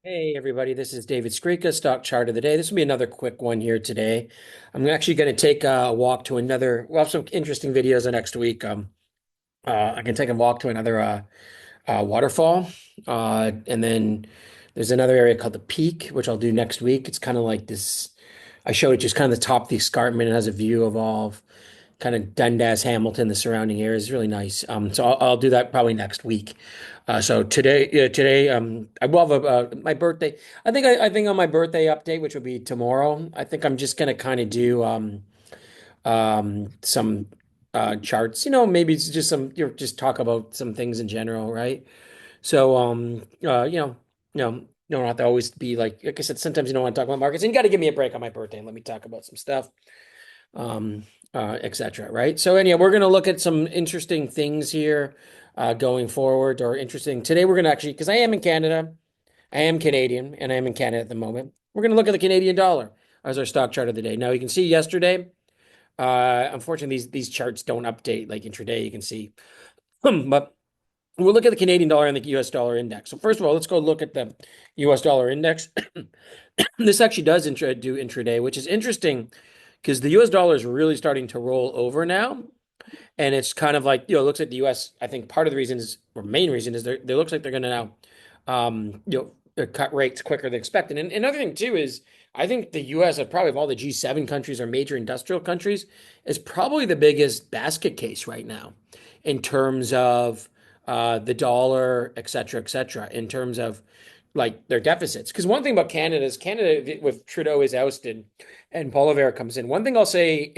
Hey everybody, this is David Skrika, stock chart of the day. This will be another quick one here today. I'm actually going to take a walk to another. We'll have some interesting videos next week. I can take a walk to another waterfall, and then there's another area called the Peak, which I'll do next week. It's kind of like this. I showed it just kind of the top of the escarpment. It has a view of all of kind of Dundas, Hamilton, the surrounding areas. Is really nice. So I'll do that probably next week. So today, I will have my birthday. I think on my birthday update, which will be tomorrow, I think I'm just gonna kind of do some charts. Maybe it's just just talk about some things in general, right? So you don't have to always be like I said. Sometimes you don't want to talk about markets, and you got to give me a break on my birthday and let me talk about some stuff. um, etc. Right? So anyhow, we're going to look at some interesting things here going forward, or interesting. Today we're going to actually, because I am in Canada, I am Canadian, and I am in Canada at the moment. We're going to look at the Canadian dollar as our stock chart of the day. Now you can see yesterday. Unfortunately, these charts don't update like intraday. You can see, but we'll look at the Canadian dollar and the U.S. dollar index. So first of all, let's go look at the U.S. dollar index. This actually does do intraday, which is interesting because the US dollar is really starting to roll over now. And it's kind of like, it looks like the US, I think part of the reason is, or main reason is they looks like they're going to now, cut rates quicker than expected. And another thing too is I think the US, of probably of all the G7 countries or major industrial countries, is probably the biggest basket case right now in terms of the dollar, et cetera, in terms of like their deficits. Because one thing about Canada is Canada, with Trudeau is ousted and Poilievre comes in. One thing I'll say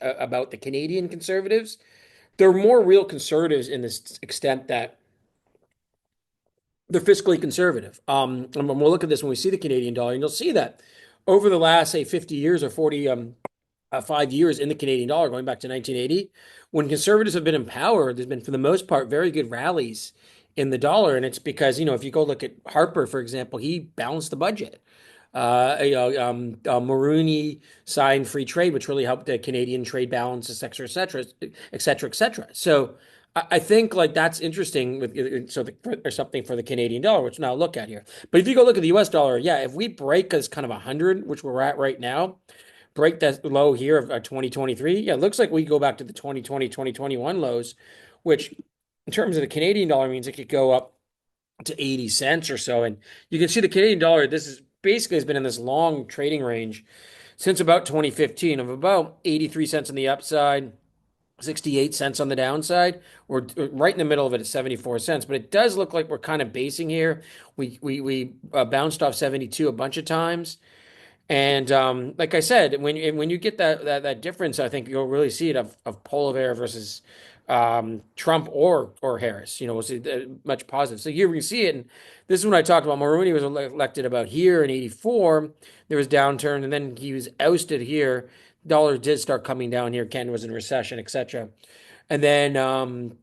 about the Canadian Conservatives, they're more real conservatives in this extent that they're fiscally conservative. And we'll look at this when we see the Canadian dollar, and you'll see that over the last, say, 50 years or 40, 5 years in the Canadian dollar, going back to 1980, when conservatives have been in power, there's been, for the most part, very good rallies in the dollar. And it's because, if you go look at Harper, for example, he balanced the budget. Mulroney signed free trade, which really helped the Canadian trade balance, et cetera, et cetera, et cetera, et cetera. So I think like that's interesting there's something for the Canadian dollar, which now look at here. But if you go look at the US dollar, yeah, if we break as kind of 100, which we're at right now, break that low here of 2023, yeah, it looks like we go back to the 2020, 2021 lows, which in terms of the Canadian dollar means it could go up to 80 cents or so. And you can see the Canadian dollar, this is basically has been in this long trading range since about 2015 of about 83 cents on the upside, 68 cents on the downside. We're right in the middle of it at 74 cents, but it does look like we're kind of basing here. We bounced off 72 a bunch of times. And like I said, when you get that difference, I think you'll really see it of Poilievre versus Trump or Harris. We'll see much positive. So here we see it. And this is when I talked about Mulroney was elected about here in '84. There was downturn, and then he was ousted here. Dollar did start coming down here. Canada was in recession, etc. And then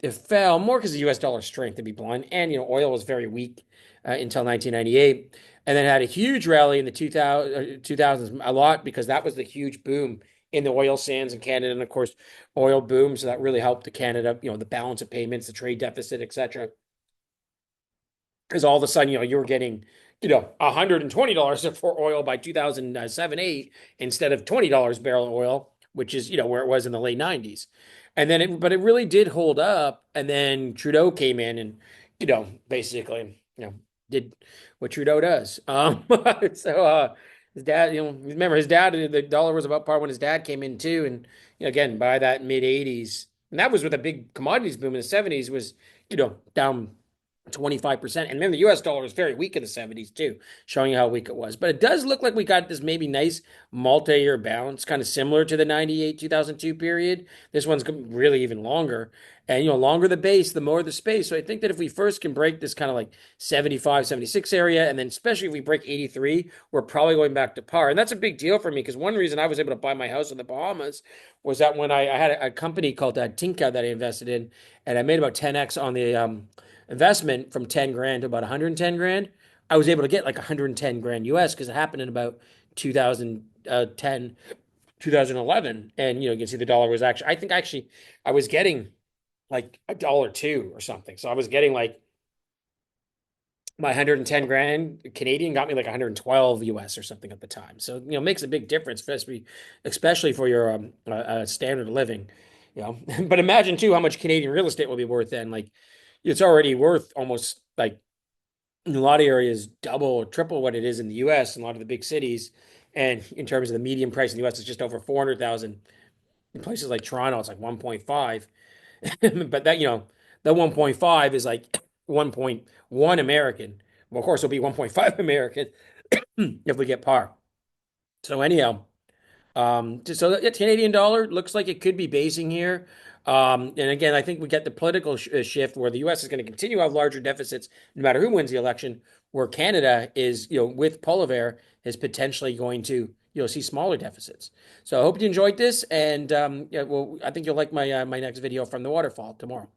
it fell more because of the U.S. dollar strength, to be blunt. And oil was very weak until 1998, and then had a huge rally in the 2000s, a lot because that was the huge boom in the oil sands in Canada, and of course, oil boom. So that really helped the Canada, the balance of payments, the trade deficit, etc. Because all of a sudden, you were getting, $120 for oil by 2007, 8 instead of $20 a barrel of oil, which is, where it was in the late 90s. And then but it really did hold up. And then Trudeau came in and, basically, did what Trudeau does. So his dad, remember his dad, the dollar was about par when his dad came in too. And, again, by that mid 80s, and that was with a big commodities boom in the 70s, was, down 25%. And then the US dollar was very weak in the 70s too, showing you how weak it was. But it does look like we got this maybe nice multi-year bounce, kind of similar to the 98 2002 period. This one's really even longer. And, longer the base, the more the space. So I think that if we first can break this kind of like 75, 76 area, and then especially if we break 83, we're probably going back to par. And that's a big deal for me because one reason I was able to buy my house in the Bahamas was that when I had a company called Tinka that I invested in, and I made about 10x on the investment from 10 grand to about 110 grand, I was able to get like 110 grand US because it happened in about 2010, 2011. And, you can see the dollar was actually, I think actually I was getting like $1.02 or something. So I was getting like my 110 grand Canadian got me like 112 US or something at the time. So, it makes a big difference, especially for your standard of living, But imagine too how much Canadian real estate will be worth then. Like it's already worth almost like in a lot of areas double or triple what it is in the US in a lot of the big cities. And in terms of the median price in the US, it's just over 400,000. In places like Toronto, it's like 1.5. But that 1.5 is like 1.1 American. Well, of course, it'll be 1.5 American if we get par. So anyhow, so the Canadian dollar looks like it could be basing here. And again, I think we get the political shift where the U.S. is going to continue to have larger deficits no matter who wins the election, where Canada is, with Poliver, is potentially going to, see smaller deficits. So I hope you enjoyed this, and yeah, well, I think you'll like my next video from the waterfall tomorrow.